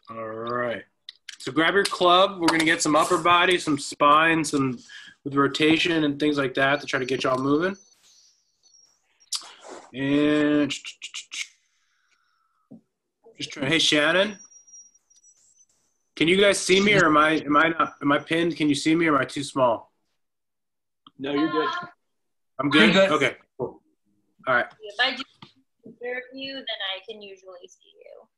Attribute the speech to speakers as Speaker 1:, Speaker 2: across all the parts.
Speaker 1: All right. So grab your club. We're going to get some upper body, some spine, some with rotation and things like that to try to get y'all moving. And just trying. Hey, Shannon, can you guys see me, or am I pinned? Can you see me, or am I too small?
Speaker 2: No, you're good.
Speaker 1: I'm good?
Speaker 3: Good.
Speaker 1: Okay, cool. All right.
Speaker 4: If I do observe you, then I can usually see you.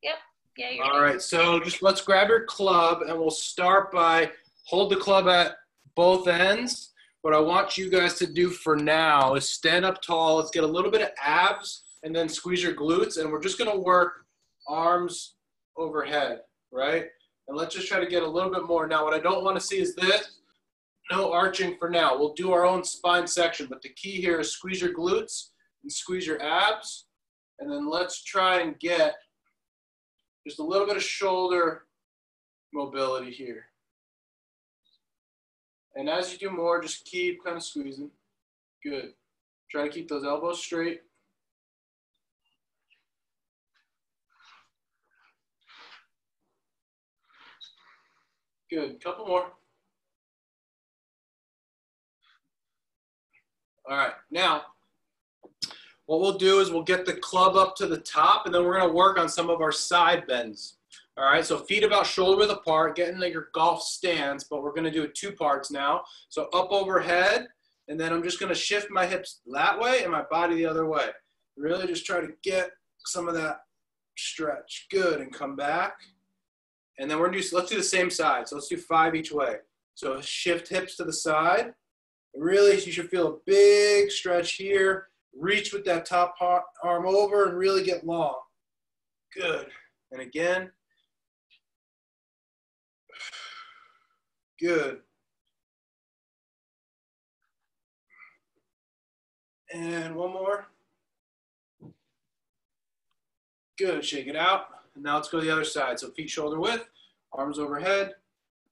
Speaker 4: Yep. Yeah, you're
Speaker 1: All right, so just let's grab your club, and we'll start by hold the club at both ends. What I want you guys to do for now is stand up tall. Let's get a little bit of abs, and then squeeze your glutes, and we're just going to work arms overhead, right? And let's just try to get a little bit more. Now, what I don't want to see is this. No arching for now. We'll do our own spine section, but the key here is squeeze your glutes and squeeze your abs, and then let's try and get just a little bit of shoulder mobility here. And as you do more, just keep kind of squeezing. Good. Try to keep those elbows straight. Good. Couple more. All right. Now, what we'll do is we'll get the club up to the top, and then we're going to work on some of our side bends. All right, so feet about shoulder width apart, get into your golf stance, but we're going to do it 2 parts now. So up overhead, and then I'm just going to shift my hips that way and my body the other way. Really just try to get some of that stretch. Good, and come back. And then let's do the same side. So let's do 5 each way. So shift hips to the side. Really, you should feel a big stretch here. Reach with that top arm over and really get long. Good. And again. Good. And one more. Good. Shake it out. And now let's go to the other side. So feet shoulder width, arms overhead.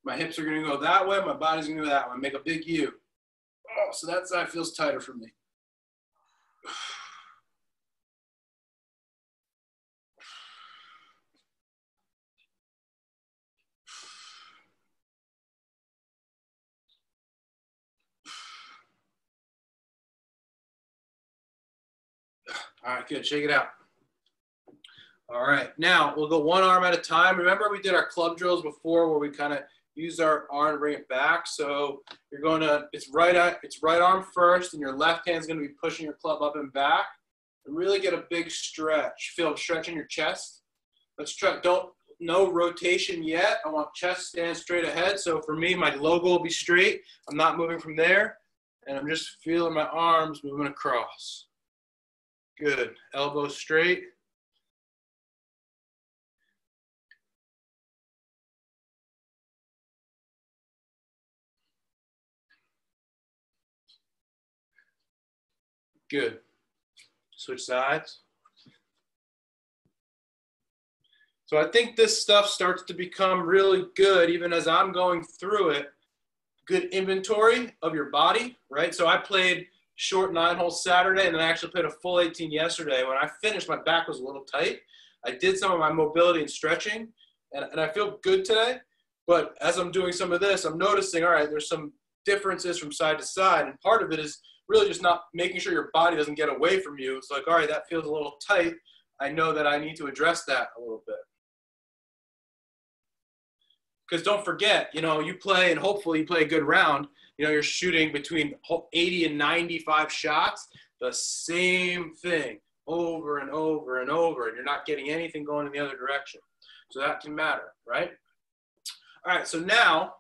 Speaker 1: My hips are going to go that way. My body's going to go that way. Make a big U. Oh, so that side feels tighter for me. All right, good. Shake it out. All right, now we'll go one arm at a time. Remember we did our club drills before where we kind of use our arm to bring it back. So you're going to, it's right arm first, and your left hand's going to be pushing your club up and back. And really get a big stretch. Feel a stretch in your chest. Let's try, no rotation yet. I want chest stand straight ahead. So for me, my logo will be straight. I'm not moving from there. And I'm just feeling my arms moving across. Good. Elbows straight. Good. Switch sides. So I think this stuff starts to become really good even as I'm going through it. Good inventory of your body, right? So I played short 9-hole Saturday, and then I actually played a full 18 yesterday. When I finished, my back was a little tight. I did some of my mobility and stretching, and I feel good today. But as I'm doing some of this, I'm noticing, all right, there's some differences from side to side, and part of it is really just not making sure your body doesn't get away from you. It's like, all right, that feels a little tight. I know that I need to address that a little bit. Because don't forget, you know, you play, and hopefully you play a good round. You know, you're shooting between 80 and 95 shots, the same thing over and over and over, and you're not getting anything going in the other direction. So that can matter, right? All right, so now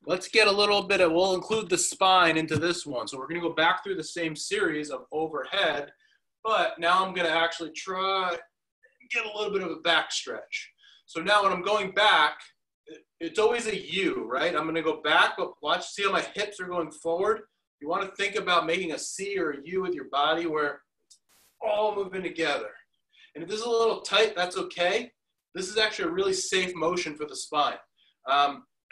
Speaker 1: let's get a little bit of, we'll include the spine into this one. So we're going to go back through the same series of overhead, but now I'm going to actually try and get a little bit of a back stretch. So now when I'm going back, it's always a U, right? I'm going to go back, but watch, see how my hips are going forward. You want to think about making a C or a U with your body where it's all moving together. And if this is a little tight, that's okay. This is actually a really safe motion for the spine.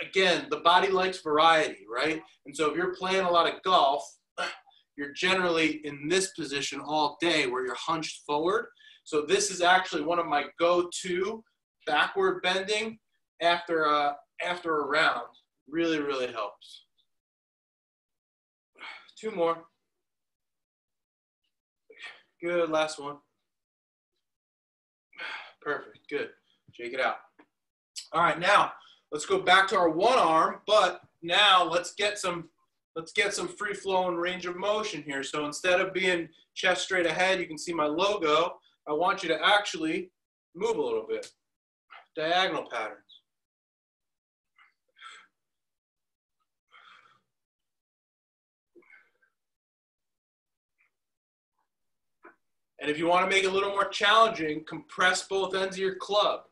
Speaker 1: Again, the body likes variety, right? And so if you're playing a lot of golf, you're generally in this position all day where you're hunched forward. So this is actually one of my go-to backward bending after a round. Really, really helps. 2 more. Good, last one. Perfect, good. Shake it out. All right, now let's go back to our one arm, but now let's get some free flowing range of motion here. So instead of being chest straight ahead, you can see my logo. I want you to actually move a little bit. Diagonal patterns. And if you want to make it a little more challenging, compress both ends of your club.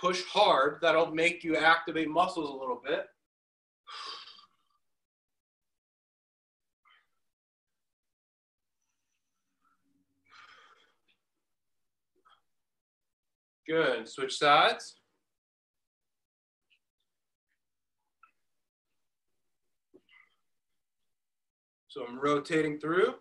Speaker 1: Push hard. That'll make you activate muscles a little bit. Good. Switch sides. So I'm rotating through.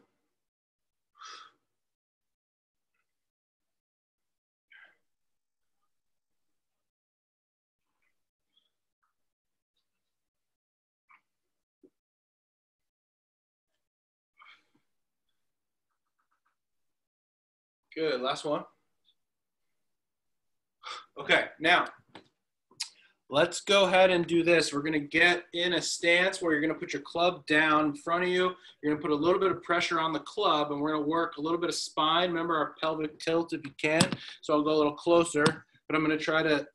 Speaker 1: Good, last one. Okay, now let's go ahead and do this. We're gonna get in a stance where you're gonna put your club down in front of you. You're gonna put a little bit of pressure on the club, and we're gonna work a little bit of spine. Remember our pelvic tilt if you can. So I'll go a little closer, but I'm gonna try to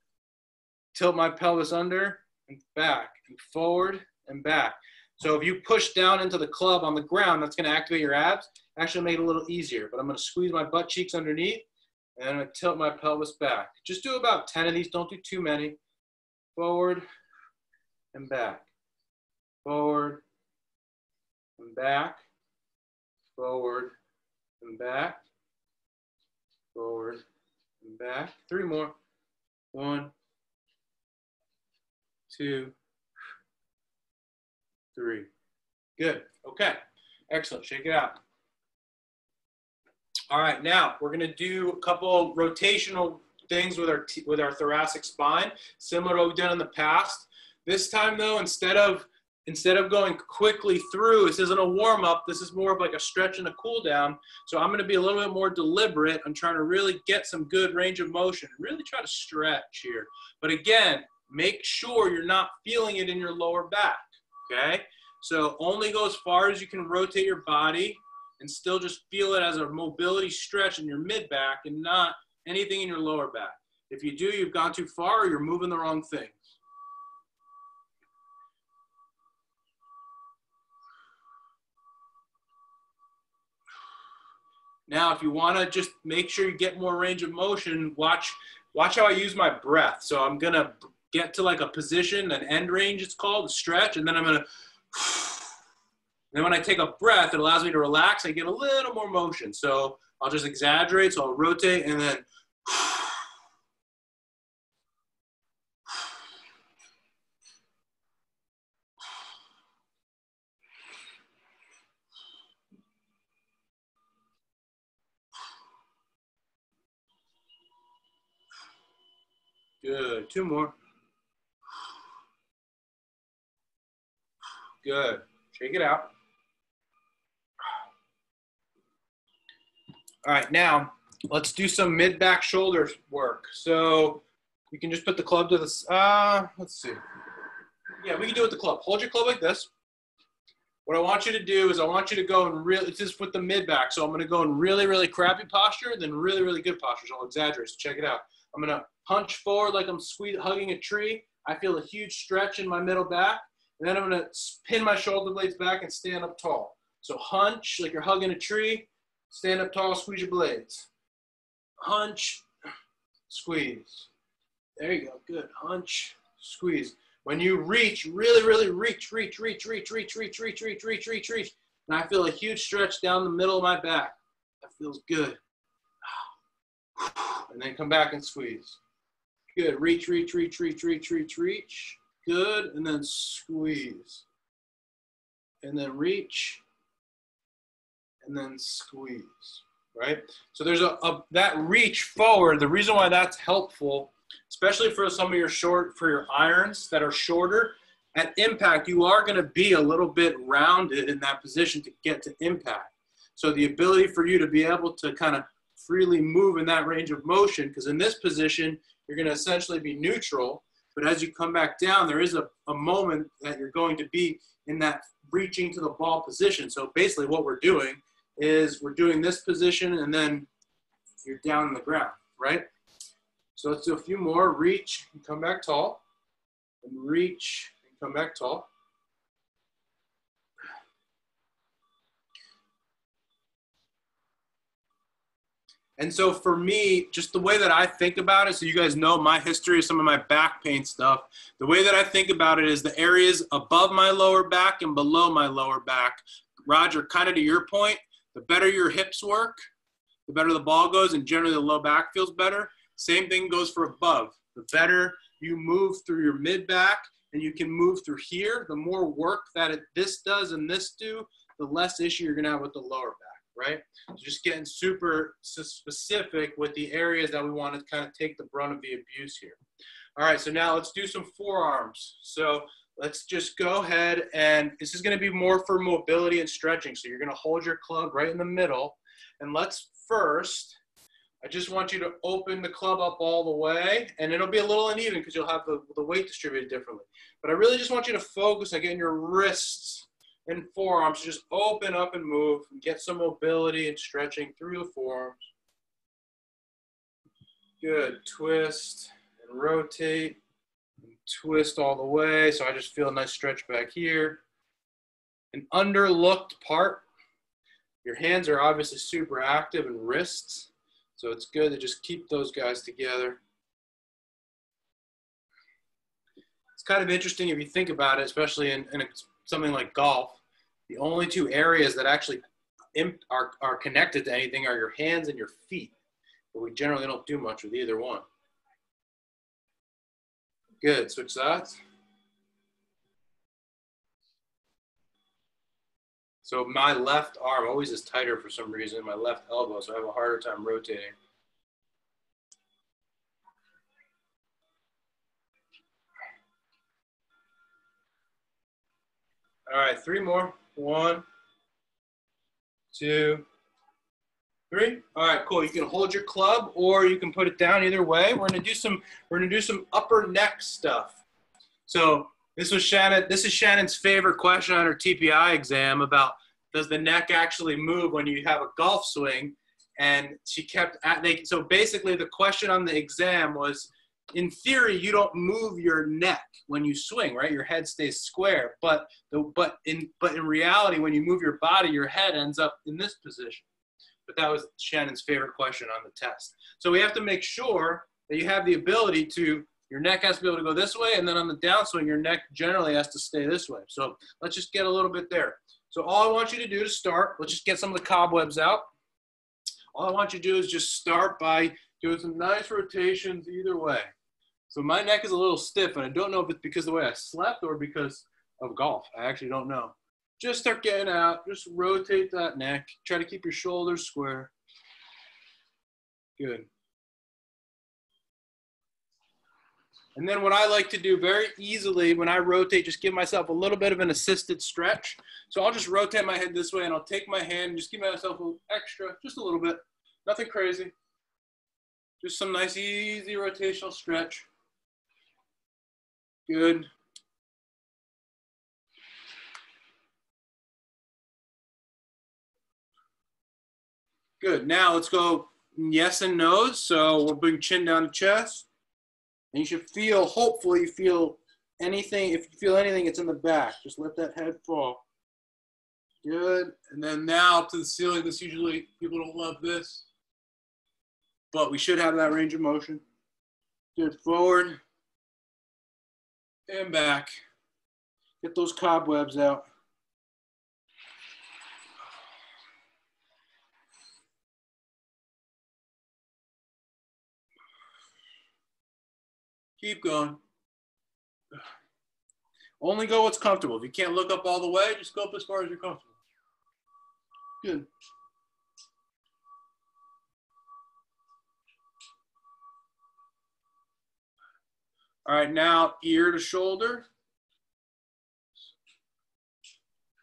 Speaker 1: tilt my pelvis under and back and forward and back. So if you push down into the club on the ground, that's gonna activate your abs. Actually make it a little easier, but I'm gonna squeeze my butt cheeks underneath and I'm gonna tilt my pelvis back. Just do about 10 of these, don't do too many. Forward and back, forward and back, forward and back, forward and back. 3 more. 1, 2, 3. Good, okay, excellent, shake it out. All right, now we're gonna do a couple rotational things with our thoracic spine, similar to what we've done in the past. This time though, instead of going quickly through, this isn't a warm up, this is more of like a stretch and a cool down. So I'm gonna be a little bit more deliberate. I'm trying to really get some good range of motion, really try to stretch here. But again, make sure you're not feeling it in your lower back, okay? So only go as far as you can rotate your body and still just feel it as a mobility stretch in your mid back and not anything in your lower back. If you do, you've gone too far or you're moving the wrong things. Now, if you want to just make sure you get more range of motion, watch how I use my breath. So I'm going to get to like a position, an end range it's called, a stretch, and then I'm going to, then when I take a breath, it allows me to relax. I get a little more motion. So I'll just exaggerate. So I'll rotate and then good. 2 more. Good. Shake it out. All right, now let's do some mid-back shoulder work. So you can just put the club to the, let's see. Yeah, we can do it with the club. Hold your club like this. What I want you to do is I want you to go in really, it's just with the mid-back. So I'm going to go in really, really crappy posture, then really, really good posture. So I'll exaggerate. So check it out. I'm going to punch forward like I'm hugging a tree. I feel a huge stretch in my middle back. And then I'm going to pin my shoulder blades back and stand up tall. So hunch like you're hugging a tree. Stand up tall, squeeze your blades. Hunch, squeeze. There you go, good. Hunch, squeeze. When you reach, really, really reach. And I feel a huge stretch down the middle of my back. That feels good. And then come back and squeeze. Good, reach. Good, and then squeeze. And then reach. And then squeeze, right? So there's that reach forward. The reason why that's helpful especially for some of your irons that are shorter. At impact, you are going to be a little bit rounded in that position to get to impact. So the ability for you to be able to kind of freely move in that range of motion, because in this position, you're going to essentially be neutral. But as you come back down, there is a moment that you're going to be in that reaching to the ball position. So basically what we're doing is we're doing this position and then you're down on the ground, right? So let's do a few more. Reach and come back tall. And reach and come back tall. And so for me, just the way that I think about it, so you guys know my history of some of my back pain stuff, the way that I think about it is the areas above my lower back and below my lower back. Roger, kind of to your point, the better your hips work, the better the ball goes, and generally the low back feels better. Same thing goes for above. The better you move through your mid back and you can move through here, the more work that this does and this do, the less issue you're gonna have with the lower back. Right? So just getting super specific with the areas that we want to kind of take the brunt of the abuse here. All right, so now let's do some forearms. So let's just go ahead, and this is going to be more for mobility and stretching. So you're going to hold your club right in the middle. And let's first, I just want you to open the club up all the way, and it'll be a little uneven because you'll have the weight distributed differently. But I really just want you to focus on getting your wrists and forearms, just open up and move and get some mobility and stretching through the forearms. Good, twist and rotate and twist all the way. So I just feel a nice stretch back here. An underlooked part, your hands are obviously super active and wrists. So it's good to just keep those guys together. It's kind of interesting if you think about it, especially in something like golf. The only two areas that actually are connected to anything are your hands and your feet. But we generally don't do much with either one. Good, switch sides. So my left arm always is tighter for some reason, my left elbow, so I have a harder time rotating. All right, 3 more. 1, 2, 3. All right, cool. You can hold your club or you can put it down. Either way, we're gonna do some upper neck stuff. So this is Shannon's favorite question on her TPI exam about does the neck actually move when you have a golf swing? And she kept so basically the question on the exam was, in theory, you don't move your neck when you swing, right? Your head stays square. But in reality, when you move your body, your head ends up in this position. But that was Shannon's favorite question on the test. So we have to make sure that you have the ability to, your neck has to be able to go this way, and then on the downswing, your neck generally has to stay this way. So let's just get a little bit there. So all I want you to do to start, let's just get some of the cobwebs out. All I want you to do is just start by doing some nice rotations either way. So my neck is a little stiff, and I don't know if it's because of the way I slept or because of golf. I actually don't know. Just start getting out. Just rotate that neck. Try to keep your shoulders square. Good. And then what I like to do very easily when I rotate, just give myself a little bit of an assisted stretch. So I'll just rotate my head this way, and I'll take my hand and just give myself a little extra, just a little bit. Nothing crazy. Just some nice, easy rotational stretch. Good. Good. Now let's go yes and no's. So we'll bring chin down to chest. And you should feel, hopefully feel anything. If you feel anything, it's in the back. Just let that head fall. Good. And then now up to the ceiling. This usually, people don't love this. But we should have that range of motion. Good. Forward. And back. Get those cobwebs out. Keep going. Only go what's comfortable. If you can't look up all the way, just go up as far as you're comfortable. Good. All right, now ear to shoulder.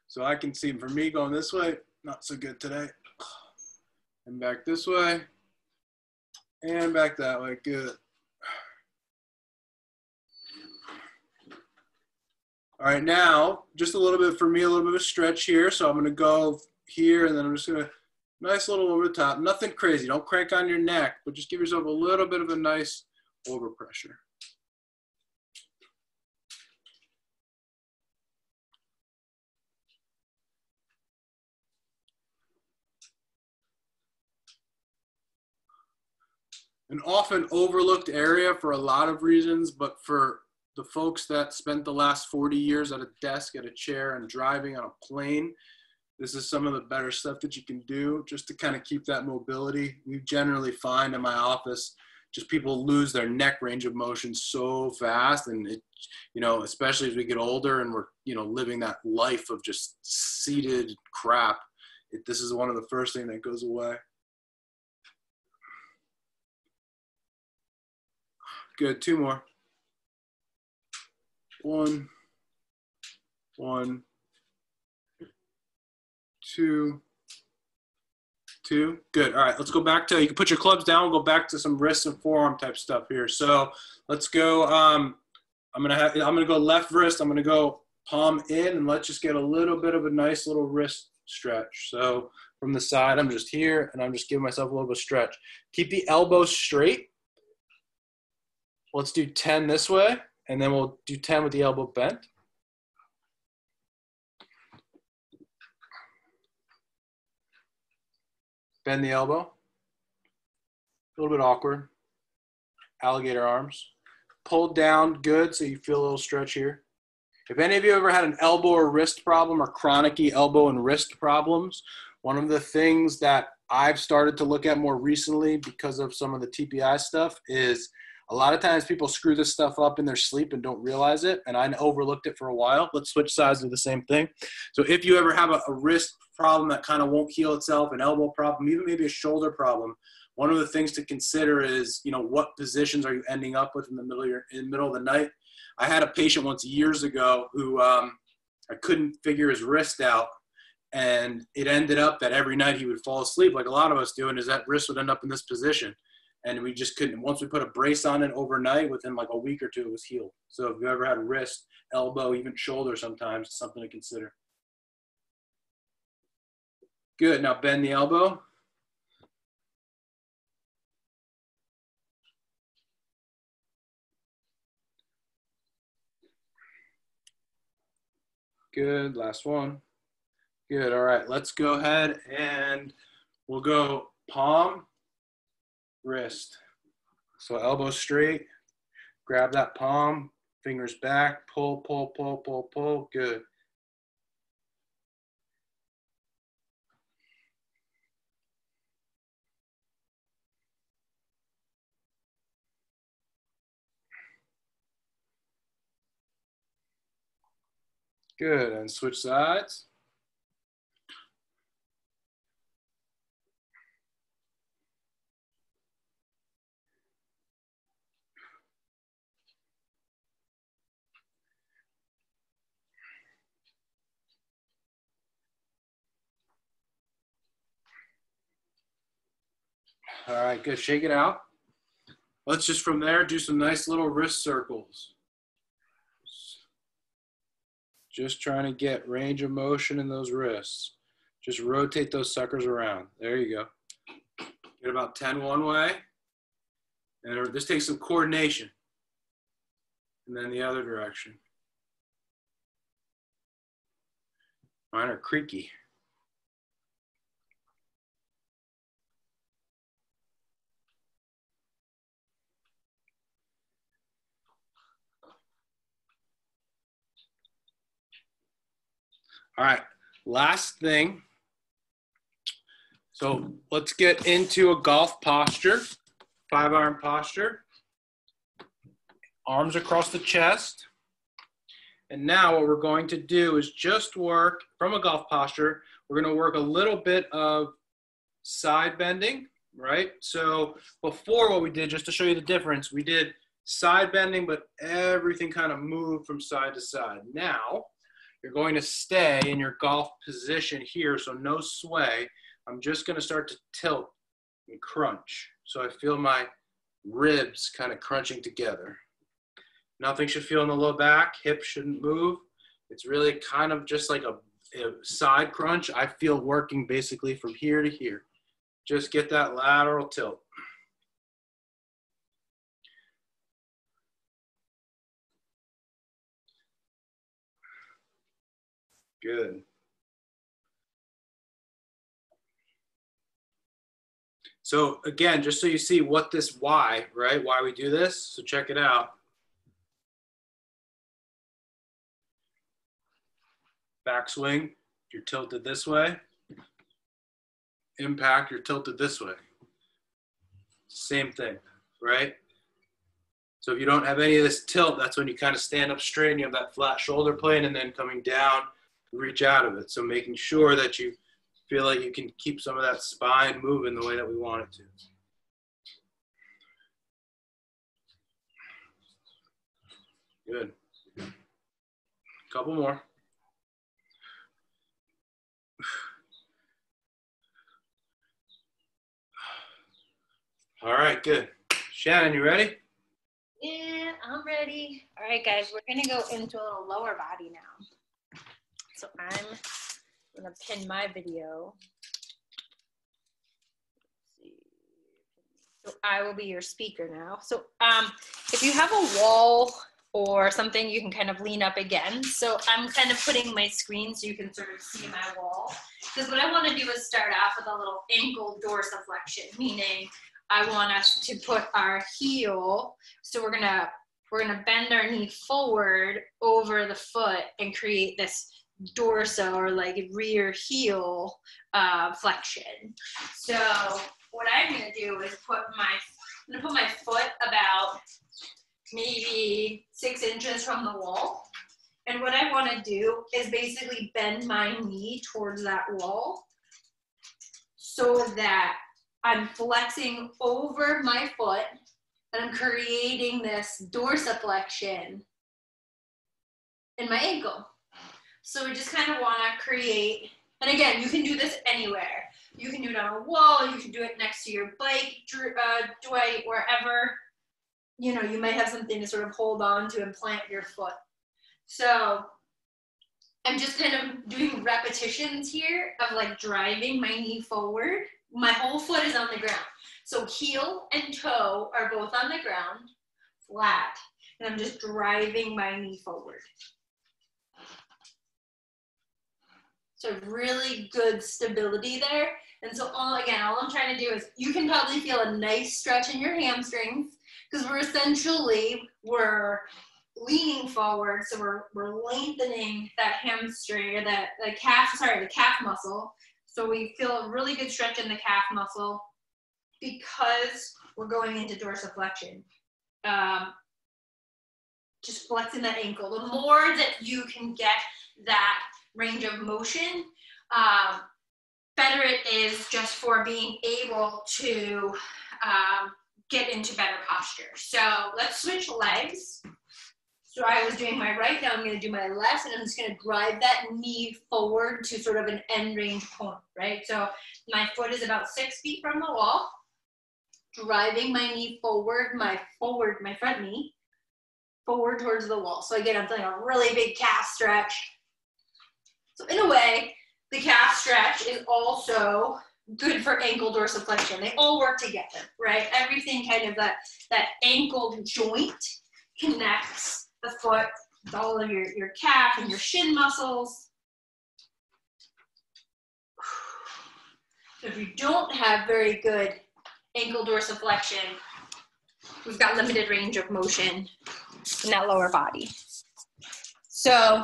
Speaker 1: So I can see for me going this way, not so good today. And back this way, and back that way, good. All right, now, just a little bit for me, a little bit of a stretch here. So I'm gonna go here, and then I'm just gonna, nice little over the top. Nothing crazy, don't crank on your neck, but just give yourself a little bit of a nice overpressure. An often overlooked area for a lot of reasons, but for the folks that spent the last 40 years at a desk, at a chair, and driving on a plane, this is some of the better stuff that you can do just to kind of keep that mobility. We generally find in my office, just people lose their neck range of motion so fast. And it, you know, especially as we get older and we're, you know, living that life of just seated crap, this is one of the first things that goes away. Good, 2 more. 1, 1, 2, 2. Good. All right, let's go back to, you can put your clubs down. We'll go back to some wrist and forearm type stuff here. So let's go. I'm gonna go left wrist. I'm gonna go palm in, and let's just get a little bit of a nice little wrist stretch. So from the side, I'm just here, and I'm just giving myself a little bit of stretch. Keep the elbows straight. Let's do 10 this way, and then we'll do 10 with the elbow bent. Bend the elbow. A little bit awkward. Alligator arms. Pull down good so you feel a little stretch here. If any of you ever had an elbow or wrist problem or chronic-y elbow and wrist problems, one of the things that I've started to look at more recently because of some of the TPI stuff is a lot of times people screw this stuff up in their sleep and don't realize it, and I overlooked it for a while. Let's switch sides to the same thing. So if you ever have a wrist problem that kind of won't heal itself, an elbow problem, even maybe a shoulder problem, one of the things to consider is, you know, what positions are you ending up with in the middle of the night? I had a patient once years ago who I couldn't figure his wrist out, and it ended up that every night he would fall asleep like a lot of us do, and his that wrist would end up in this position. And we just couldn't, once we put a brace on it overnight, within like a week or 2, it was healed. So if you ever had wrist, elbow, even shoulder sometimes, it's something to consider. Good, now bend the elbow. Good, last one. Good, all right, let's go ahead and we'll go palm, wrist. So elbow straight, grab that palm, fingers back, pull, pull, pull, pull, pull, good. Good, and switch sides. All right, good, shake it out. Let's just from there do some nice little wrist circles. Just trying to get range of motion in those wrists. Just rotate those suckers around. There you go. Get about 10 one way. And this takes some coordination. And then the other direction. Mine are creaky. All right, last thing. So let's get into a golf posture, 5-iron posture. Arms across the chest. And now what we're going to do is just work from a golf posture. We're going to work a little bit of side bending, right? So before what we did, just to show you the difference, we did side bending, but everything kind of moved from side to side. Now, you're going to stay in your golf position here, so no sway. I'm just going to start to tilt and crunch. So I feel my ribs kind of crunching together. Nothing should feel in the low back. Hips shouldn't move. It's really kind of just like a side crunch. I feel working basically from here to here. Just get that lateral tilt. Good. So again, just so you see what this why, right? Why we do this. So check it out. Backswing, you're tilted this way. Impact, you're tilted this way. Same thing, right? So if you don't have any of this tilt, that's when you kind of stand up straight and you have that flat shoulder plane, and then coming down, reach out of it. So making sure that you feel like you can keep some of that spine moving the way that we want it to. Good. Couple more. All right, good. Shannon, you ready?
Speaker 4: Yeah, I'm ready. All right, guys, we're going to go into a little lower body now. So I'm going to pin my video. Let's see. So I will be your speaker now. So if you have a wall or something, you can kind of lean up again. So I'm kind of putting my screen so you can sort of see my wall. Because what I want to do is start off with a little ankle dorsiflexion, meaning I want us to put our heel, so we're gonna bend our knee forward over the foot and create this dorso or like rear heel flexion. So what I'm gonna do is put my foot about maybe 6 inches from the wall, and what I want to do is basically bend my knee towards that wall so that I'm flexing over my foot and I'm creating this dorsiflexion in my ankle. So we just kind of want to create, and again, you can do this anywhere. You can do it on a wall, you can do it next to your bike, Dwight, wherever, you know, you might have something to sort of hold on to and plant your foot. So I'm just kind of doing repetitions here of like driving my knee forward. My whole foot is on the ground. So heel and toe are both on the ground, flat, and I'm just driving my knee forward. So really good stability there. And so all I'm trying to do is, you can probably feel a nice stretch in your hamstrings because we're leaning forward. So we're lengthening that hamstring, or the calf muscle. So we feel a really good stretch in the calf muscle because we're going into dorsiflexion. Just flexing that ankle. The more that you can get that range of motion, better it is just for being able to get into better posture. So let's switch legs. So I was doing my right, now I'm going to do my left, and I'm just going to drive that knee forward to sort of an end range point, right? So my foot is about 6 feet from the wall, driving my knee forward, my front knee, forward towards the wall. So again, I'm feeling a really big calf stretch. So in a way, the calf stretch is also good for ankle dorsiflexion. They all work together, right? Everything kind of that ankle joint connects the foot with all of your calf and your shin muscles. So if you don't have very good ankle dorsiflexion, we've got limited range of motion in that lower body. So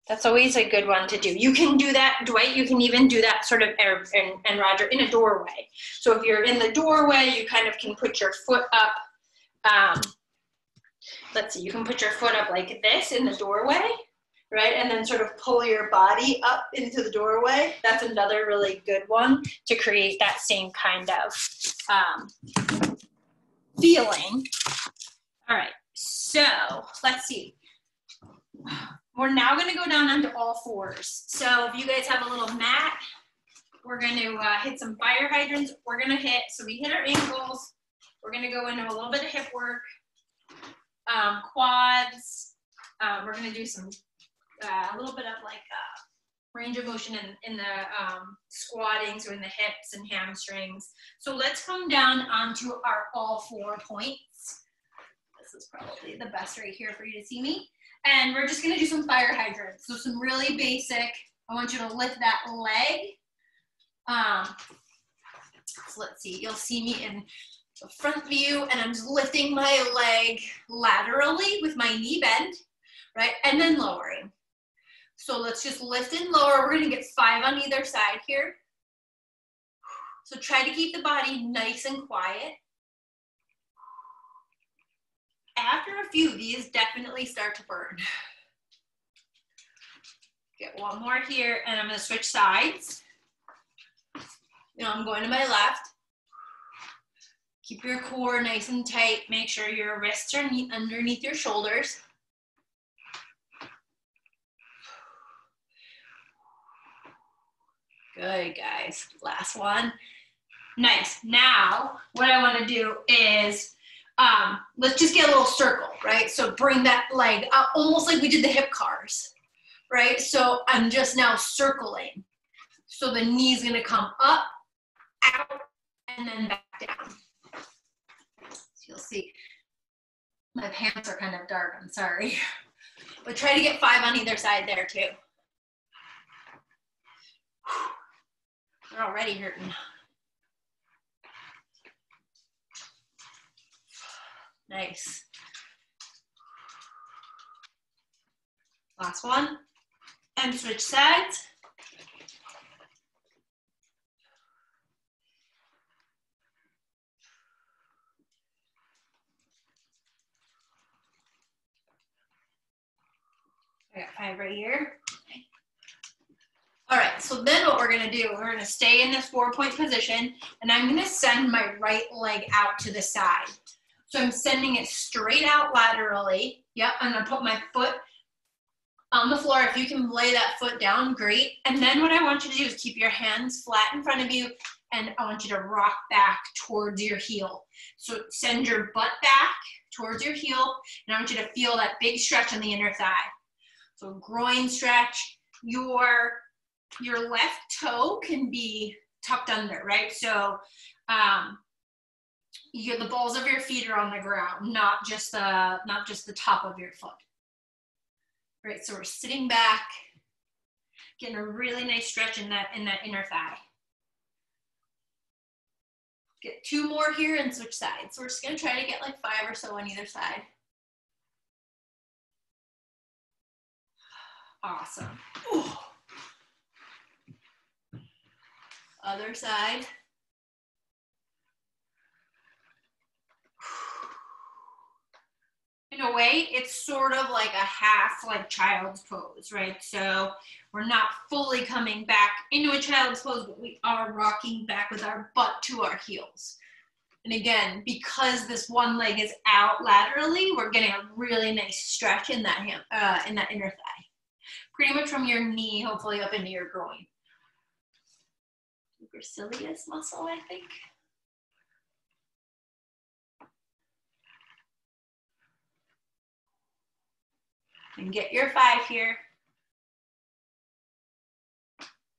Speaker 4: that's always a good one to do. You can do that, Dwight, you can even do that sort of, and Roger, in a doorway. So if you're in the doorway, you kind of can put your foot up. Let's see, you can put your foot up like this in the doorway, right? And then sort of pull your body up into the doorway. That's another really good one to create that same kind of ceiling. All right, so let's see. We're now gonna go down onto all fours. So if you guys have a little mat, we're gonna hit some fire hydrants. We're gonna hit, so we hit our ankles. We're gonna go into a little bit of hip work, quads. We're gonna do some, a little bit of like range of motion in the squatting, so in the hips and hamstrings. So let's come down onto our all 4 points. This is probably the best right here for you to see me. And we're just gonna do some fire hydrants. So some really basic, I want you to lift that leg. So let's see, you'll see me in the front view and I'm just lifting my leg laterally with my knee bend, right? And then lowering. So let's just lift and lower. We're gonna get 5 on either side here. So try to keep the body nice and quiet. After a few of these, definitely start to burn. Get 1 more here, and I'm gonna switch sides. Now I'm going to my left. Keep your core nice and tight. Make sure your wrists are underneath your shoulders. Good, guys. Last one. Nice. Now, what I want to do is, let's just get a little circle, right? So bring that leg up, almost like we did the hip cars, right? So I'm just now circling. So the knee's going to come up, out, and then back down. So you'll see my pants are kind of dark, I'm sorry. But try to get 5 on either side there too. They're already hurting. Nice. Last one. And switch sides. I got 5 right here. All right, so then what we're gonna do, we're gonna stay in this 4-point position, and I'm gonna send my right leg out to the side. So I'm sending it straight out laterally. Yep, I'm gonna put my foot on the floor. If you can lay that foot down, great. And then what I want you to do is keep your hands flat in front of you, and I want you to rock back towards your heel. So send your butt back towards your heel, and I want you to feel that big stretch on the inner thigh. So groin stretch. Your left toe can be tucked under, right? So the balls of your feet are on the ground, not just the top of your foot. Right, so we're sitting back, getting a really nice stretch in that inner thigh. Get 2 more here and switch sides. So we're just gonna try to get like 5 or so on either side. Awesome. Ooh. Other side. In a way, it's sort of like a half like child's pose, right? So we're not fully coming back into a child's pose, but we are rocking back with our butt to our heels. And again, because this one leg is out laterally, we're getting a really nice stretch in that inner thigh. Pretty much from your knee, hopefully up into your groin. Supercilious muscle, I think. And get your 5 here.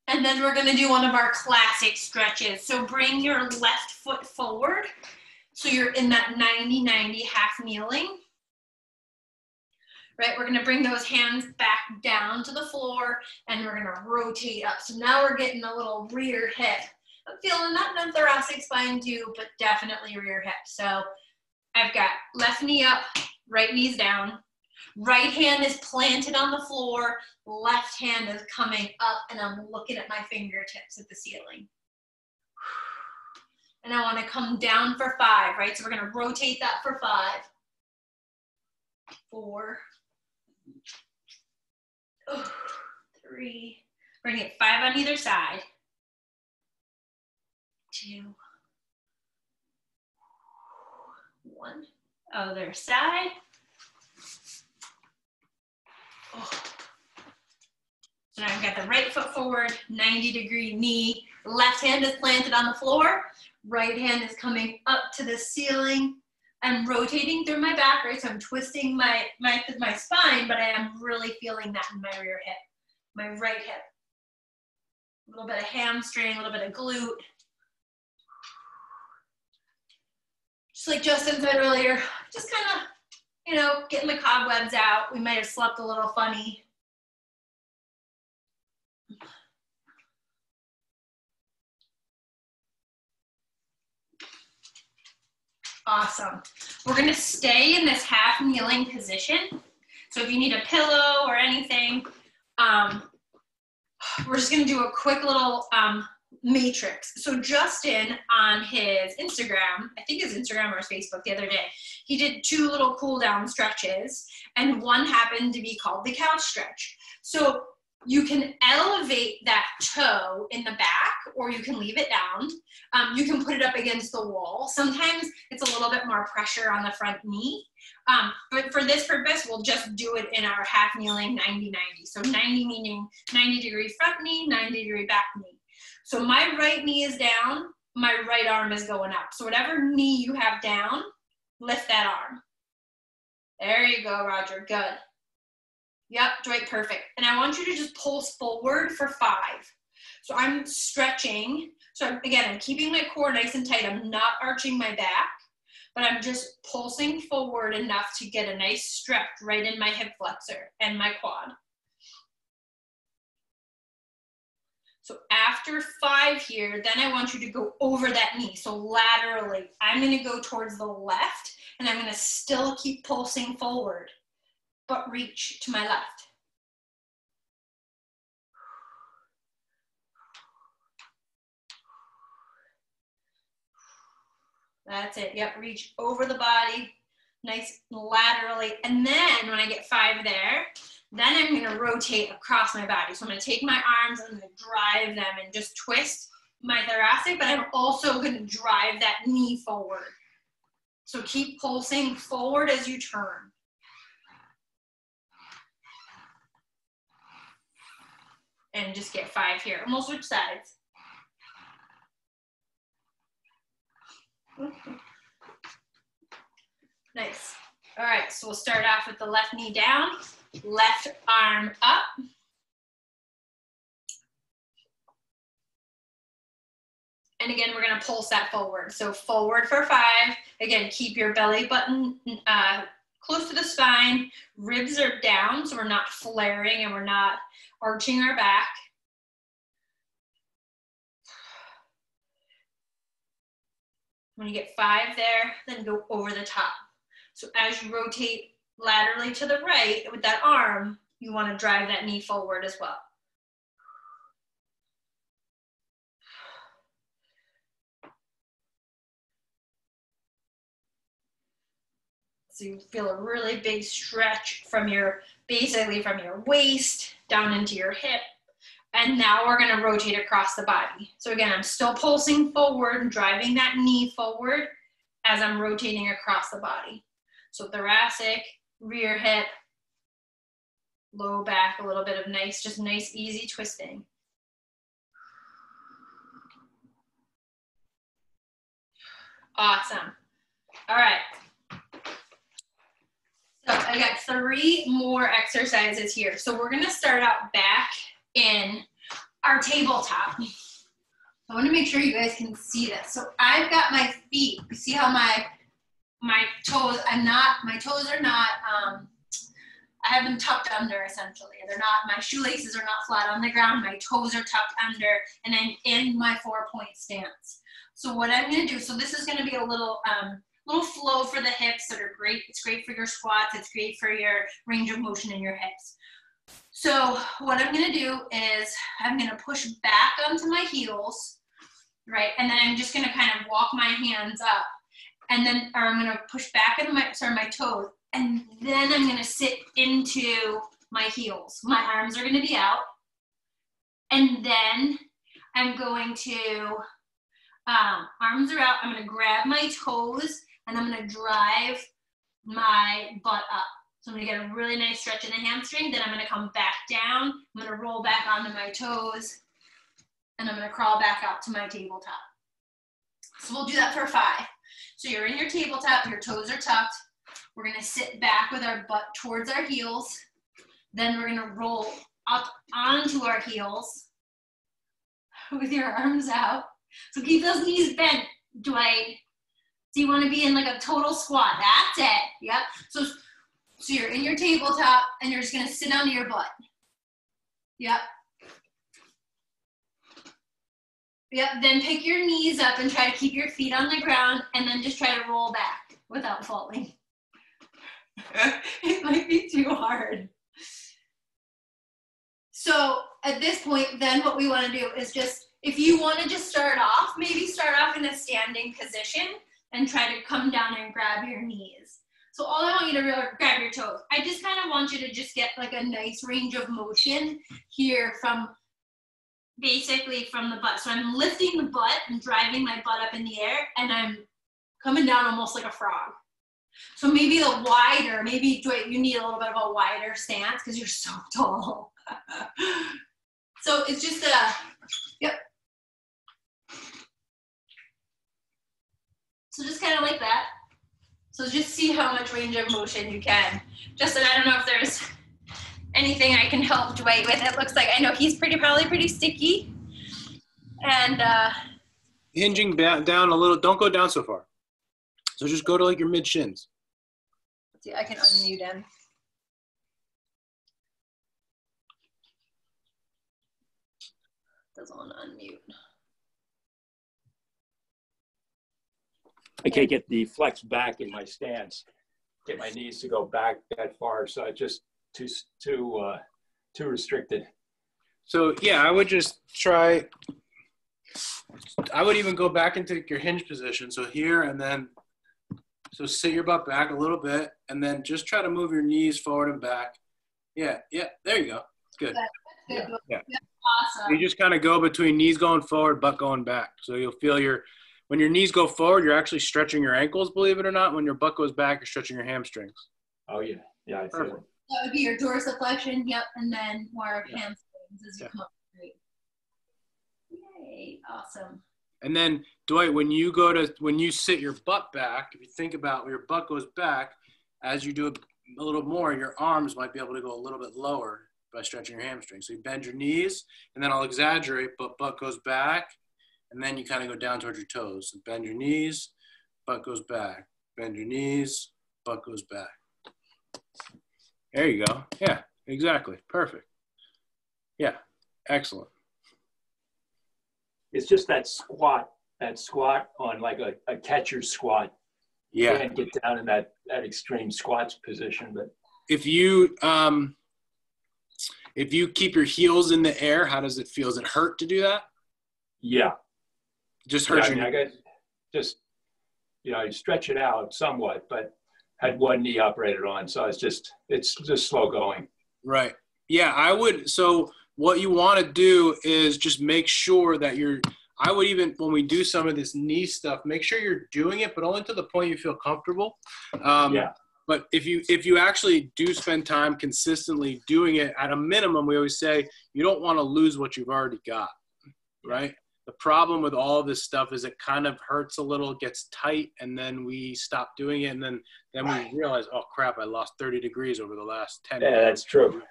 Speaker 4: And then we're gonna do one of our classic stretches. So bring your left foot forward. So you're in that 90-90 half kneeling. Right, we're gonna bring those hands back down to the floor and we're gonna rotate up. So now we're getting a little rear hip. I'm feeling that in the thoracic spine too, but definitely rear hip. So I've got left knee up, right knee's down. Right hand is planted on the floor, left hand is coming up, and I'm looking at my fingertips at the ceiling. And I wanna come down for 5, right? So we're gonna rotate that for 5, 4, 3, we're gonna get 5 on either side, 2, 1. One other side. Oh. So now I've got the right foot forward, 90-degree knee. Left hand is planted on the floor. Right hand is coming up to the ceiling. I'm rotating through my back, right? So I'm twisting my spine, but I am really feeling that in my rear hip, my right hip. A little bit of hamstring, a little bit of glute. Just like Justin said earlier, just kind of, you know, getting the cobwebs out. We might have slept a little funny. Awesome. We're gonna stay in this half kneeling position. So if you need a pillow or anything, we're just gonna do a quick little matrix. So Justin on his Instagram, I think his Instagram or his Facebook the other day, he did 2 little cool down stretches, and one happened to be called the couch stretch. So you can elevate that toe in the back, or you can leave it down. You can put it up against the wall. Sometimes it's a little bit more pressure on the front knee. But for this purpose, we'll just do it in our half kneeling 90-90. So 90 meaning 90-degree front knee, 90-degree back knee. So my right knee is down, my right arm is going up. So whatever knee you have down, lift that arm. There you go, Roger, good. Yep, Dwight, perfect. And I want you to just pulse forward for 5. So I'm stretching. So again, I'm keeping my core nice and tight. I'm not arching my back, but I'm just pulsing forward enough to get a nice stretch right in my hip flexor and my quad. So after 5 here, then I want you to go over that knee. So laterally, I'm gonna go towards the left, and I'm gonna still keep pulsing forward, but reach to my left. That's it, yep, reach over the body, nice laterally. And then when I get 5 there, then I'm gonna rotate across my body. So I'm gonna take my arms, I'm gonna drive them and just twist my thoracic, but I'm also gonna drive that knee forward. So keep pulsing forward as you turn. And just get 5 here. And we'll switch sides. Nice. All right, so we'll start off with the left knee down, left arm up. And again, we're gonna pulse that forward. So forward for 5. Again, keep your belly button close to the spine. Ribs are down, so we're not flaring and we're not arching our back. When you get 5 there, then go over the top. So as you rotate laterally to the right with that arm, you want to drive that knee forward as well. So you feel a really big stretch from basically from your waist down into your hip. And now we're gonna rotate across the body. So again, I'm still pulsing forward and driving that knee forward as I'm rotating across the body. So thoracic, rear hip, low back, a little bit of nice, just nice, easy twisting. Awesome. All right. So I got 3 more exercises here. So we're gonna start out back in our tabletop. I want to make sure you guys can see this. So I've got my feet. You see how my toes, my toes are not, I have them tucked under essentially. They're not, my shoelaces are not flat on the ground. My toes are tucked under, and I'm in my 4-point stance. So what I'm going to do, so this is going to be a little flow for the hips that are great. It's great for your squats. It's great for your range of motion in your hips. So what I'm going to do is I'm going to push back onto my heels, right? And then I'm just going to kind of walk my hands up, and then, or I'm going to push back into my toes, and then I'm going to sit into my heels. My arms are going to be out, and then I'm going to, arms are out, I'm going to grab my toes and I'm gonna drive my butt up. So I'm gonna get a really nice stretch in the hamstring, then I'm gonna come back down, I'm gonna roll back onto my toes, and I'm gonna crawl back up to my tabletop. So we'll do that for 5. So you're in your tabletop, your toes are tucked. We're gonna sit back with our butt towards our heels. Then we're gonna roll up onto our heels with your arms out. So keep those knees bent, Dwight. So you wanna be in like a total squat, that's it, yep. So you're in your tabletop and you're just gonna sit onto your butt. Yep. Yep, then pick your knees up and try to keep your feet on the ground and then just try to roll back without falling. It might be too hard. So at this point, then what we want to do is just, if you want to just start off, maybe start off in a standing position and try to come down and grab your knees. So all I want you to really grab your toes. I just kind of want you to just get like a nice range of motion here from basically from the butt. So I'm lifting the butt and driving my butt up in the air and I'm coming down almost like a frog. So maybe the wider, maybe Dwight, you need a little bit of a wider stance because you're so tall. So it's just yep. So just kind of like that. So just see how much range of motion you can. Justin, I don't know if there's anything I can help Dwight with. It looks like, I know he's probably pretty sticky. And
Speaker 1: hinging down a little, don't go down so far. So just go to like your mid shins.
Speaker 4: See, I can unmute him. Doesn't want to unmute.
Speaker 2: I can't get the flex back in my stance, get my knees to go back that far. So I just too restricted.
Speaker 1: So yeah, I would just try, I would even go back into your hinge position. So here and then, so sit your butt back a little bit and then just try to move your knees forward and back. Yeah, there you go. Good.
Speaker 4: Good.
Speaker 1: Yeah.
Speaker 4: Awesome.
Speaker 1: You just kind of go between knees going forward, butt going back. So you'll feel when your knees go forward, you're actually stretching your ankles, believe it or not. When your butt goes back, you're stretching your hamstrings.
Speaker 2: Oh yeah, I feel it.
Speaker 4: That would be your dorsiflexion, yep, and then more hamstrings as you come up. Great. Yay, awesome.
Speaker 1: And then, Dwight, when you sit your butt back, if you think about where your butt goes back, as you do it a little more, your arms might be able to go a little bit lower by stretching your hamstrings. So you bend your knees, and then I'll exaggerate, but butt goes back, and then you kind of go down towards your toes. So bend your knees, butt goes back. Bend your knees, butt goes back. There you go. Yeah, exactly. Perfect. Yeah, excellent.
Speaker 2: It's just that squat on like a catcher's squat.
Speaker 1: Yeah.
Speaker 2: You can't get down in that extreme squats position. But
Speaker 1: if you keep your heels in the air, how does it feel? Does it hurt to do that?
Speaker 2: Yeah.
Speaker 1: Just hurts
Speaker 2: I got just, you stretch it out somewhat, but had one knee operated on. So it's just slow going. Right.
Speaker 1: Yeah, I would. So what you want to do is just make sure that I would even, when we do some of this knee stuff, make sure you're doing it, but only to the point you feel comfortable.
Speaker 2: Yeah.
Speaker 1: But if you actually do spend time consistently doing it, at a minimum, we always say you don't want to lose what you've already got, right? The problem with all this stuff is it kind of hurts a little, gets tight, and then we stop doing it, and then we realize, oh crap, I lost 30 degrees over the last 10
Speaker 2: minutes. Yeah, that's true.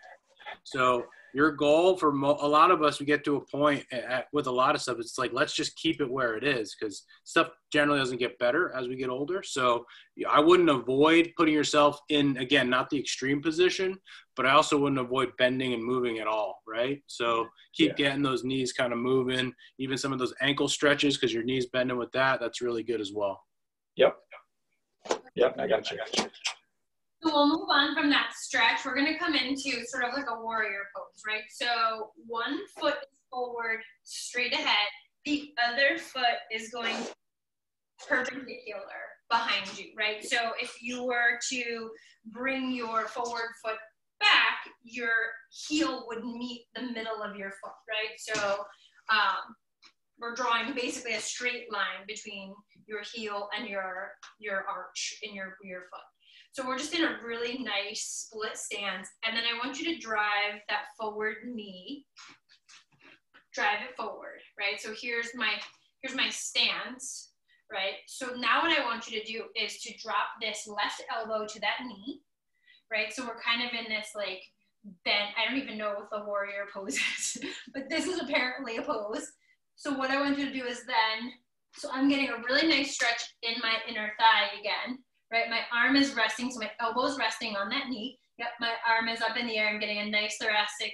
Speaker 1: So your goal for a lot of us, we get to a point with a lot of stuff, it's like, let's just keep it where it is, because stuff generally doesn't get better as we get older. So I wouldn't avoid putting yourself in, again, not the extreme position, but I also wouldn't avoid bending and moving at all, right? So keep getting those knees kind of moving, even some of those ankle stretches, because your knees bending with that's really good as well.
Speaker 2: Yep, I got you.
Speaker 4: So we'll move on from that stretch. We're going to come into sort of like a warrior pose, right? So one foot is forward, straight ahead. The other foot is going perpendicular behind you, right? So if you were to bring your forward foot back, your heel would meet the middle of your foot, right? So we're drawing basically a straight line between your heel and your arch in your foot. So we're just in a really nice split stance. And then I want you to drive that forward knee. Drive it forward, right? So here's my stance, right? So now what I want you to do is to drop this left elbow to that knee, right? So we're kind of in this like bend. I don't even know what the warrior pose is, but this is apparently a pose. So what I want you to do is then, so I'm getting a really nice stretch in my inner thigh again, right? My arm is resting, so my elbow is resting on that knee. Yep, my arm is up in the air. I'm getting a nice thoracic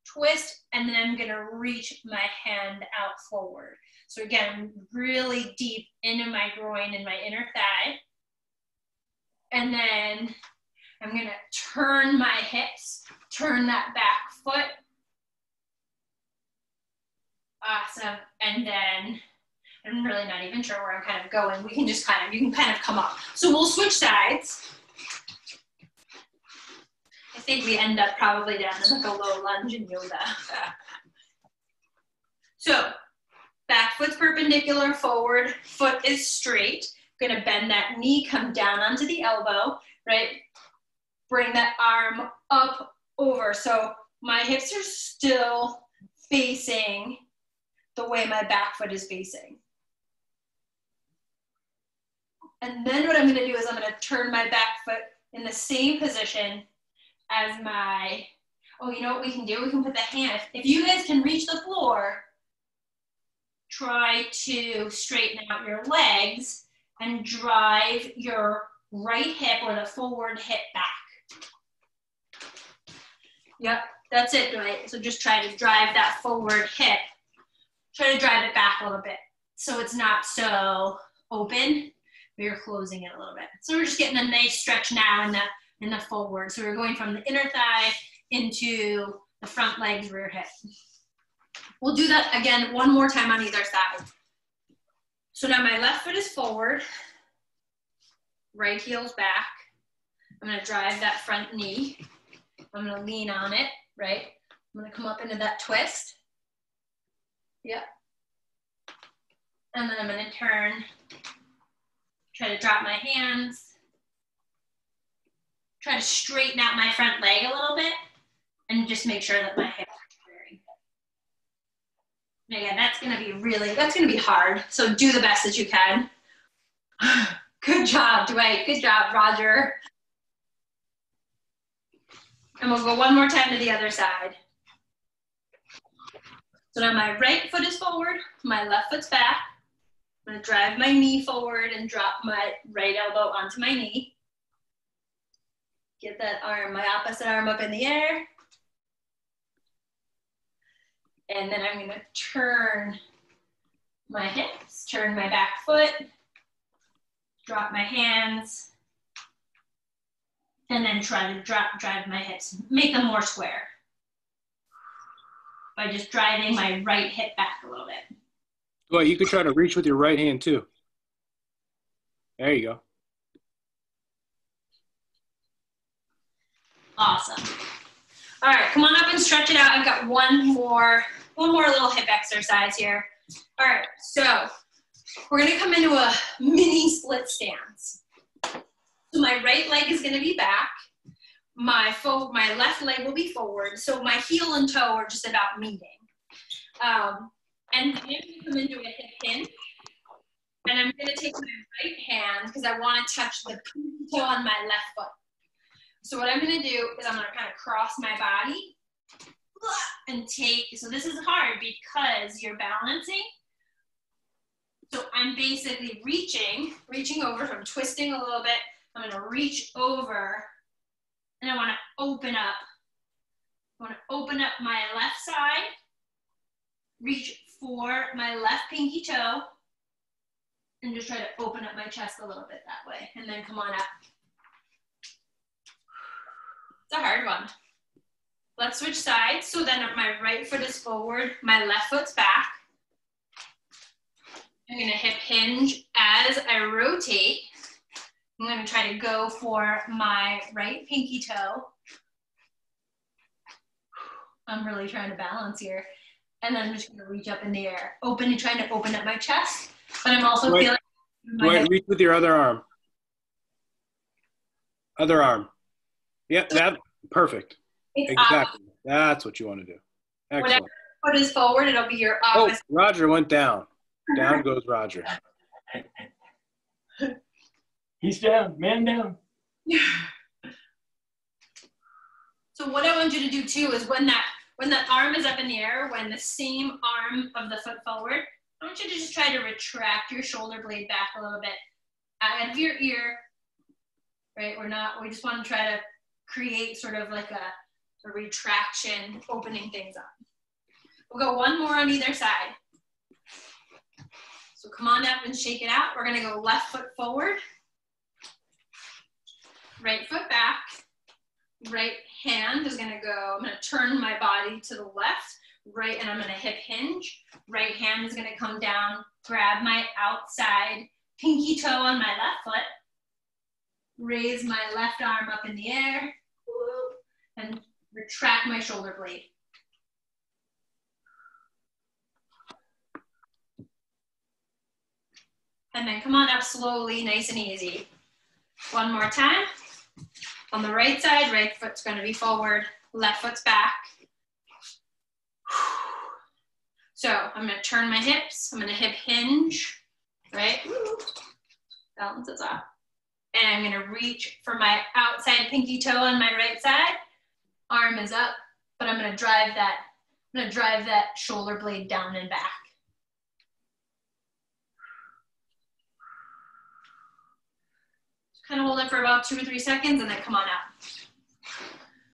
Speaker 4: twist, and then I'm gonna reach my hand out forward. So again, really deep into my groin and my inner thigh. And then I'm gonna turn my hips, turn that back foot. Awesome. And then I'm really not even sure where I'm kind of going. We can just you can kind of come up. So we'll switch sides. I think we end up probably down in like a low lunge in yoga. So back foot's perpendicular, forward foot is straight. I'm gonna bend that knee, come down onto the elbow, right? Bring that arm up over. So my hips are still facing the way my back foot is facing. And then what I'm gonna do is I'm gonna turn my back foot in the same position as my, oh, you know what we can do? We can put the hand, if you guys can reach the floor, try to straighten out your legs and drive your right hip or the forward hip back. Yep, that's it, right? So just try to drive that forward hip. Try to drive it back a little bit so it's not so open, but you're closing it a little bit. So we're just getting a nice stretch now in the forward. So we're going from the inner thigh into the front legs, rear hip. We'll do that again one more time on either side. So now my left foot is forward, right heel's back. I'm gonna drive that front knee. I'm gonna lean on it, right? I'm gonna come up into that twist. Yep. And then I'm gonna turn, try to drop my hands. Try to straighten out my front leg a little bit and just make sure that my hips are squaring. Again, that's gonna be hard. So do the best that you can. Good job, Dwight. Good job, Roger. And we'll go one more time to the other side. So now my right foot is forward, my left foot's back. I'm gonna drive my knee forward and drop my right elbow onto my knee. Get that arm, my opposite arm up in the air. And then I'm gonna turn my hips, turn my back foot, drop my hands, and then try to drive my hips, make them more square by just driving my right hip back a little bit.
Speaker 1: Well, you could try to reach with your right hand too. There you go.
Speaker 4: Awesome. All right, come on up and stretch it out. I've got one more little hip exercise here. All right, so we're gonna come into a mini split stance. So my right leg is gonna be back. My left leg will be forward. So my heel and toe are just about meeting. And then I'm gonna come into a hip hinge. And I'm gonna take my right hand, because I wanna touch the toe on my left foot. So what I'm gonna do is I'm gonna kind of cross my body and take, so this is hard because you're balancing. So I'm basically reaching over, so I'm twisting a little bit. I'm gonna reach over and I wanna open up. I wanna open up my left side, reach for my left pinky toe, and just try to open up my chest a little bit that way, and then come on up. It's a hard one. Let's switch sides. So then my right foot is forward, my left foot's back. I'm gonna hip hinge as I rotate. I'm gonna try to go for my right pinky toe. I'm really trying to balance here. And then I'm just gonna reach up in the air, trying to open up my chest. But I'm also feeling
Speaker 1: Wait, reach with your other arm. Other arm. Yeah, that perfect.
Speaker 4: It's
Speaker 1: Exactly. That's what you want to do. Excellent.
Speaker 4: Whatever foot is forward, it'll be your
Speaker 1: Oh,
Speaker 4: opposite.
Speaker 1: Roger went down. Down goes Roger.
Speaker 2: He's down, man down.
Speaker 4: So what I want you to do too is when that arm is up in the air, when the same arm of the foot forward, I want you to just try to retract your shoulder blade back a little bit out of your ear, right? We just want to try to create sort of like a retraction, opening things up. We'll go one more on either side. So come on up and shake it out. We're gonna go left foot forward, right foot back, right hand is gonna go, I'm gonna turn my body to the left, right, and I'm gonna hip hinge. Right hand is gonna come down, grab my outside pinky toe on my left foot, raise my left arm up in the air, and retract my shoulder blade. And then come on up slowly, nice and easy. One more time. On the right side, right foot's gonna be forward, left foot's back. So I'm gonna turn my hips, I'm gonna hip hinge, right? Balance is up. And I'm gonna reach for my outside pinky toe on my right side. Arm is up, but I'm gonna drive that shoulder blade down and back. Kind of hold it for about 2 or 3 seconds and then come on out.